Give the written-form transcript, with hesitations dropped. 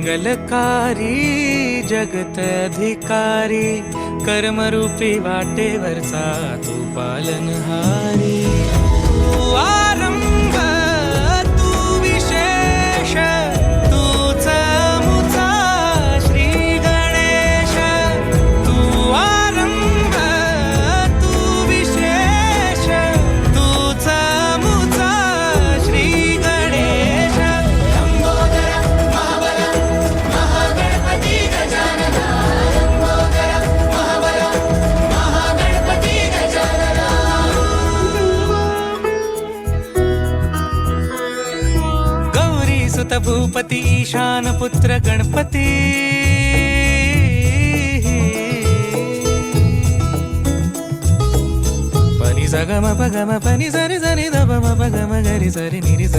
मंगलकारी जगत अधिकारी, कर्मरूपी वाटेवरचा तू पालनहारी। तू आरंभ तू विशेष, तूच मुचा श्री गणेश। तू आरंभ तू विशेष, तूच मुचा श्री गणेश। लंबोदर महाबल महागणपती गजानना, लंबोदर महाबल महागणपती गजानना। गौरी सुत भूपती ईशान पुत्र गणपती, पनि स ग म प ग म प नि स नि ध प म प ग म ग रि स रि नि रि स।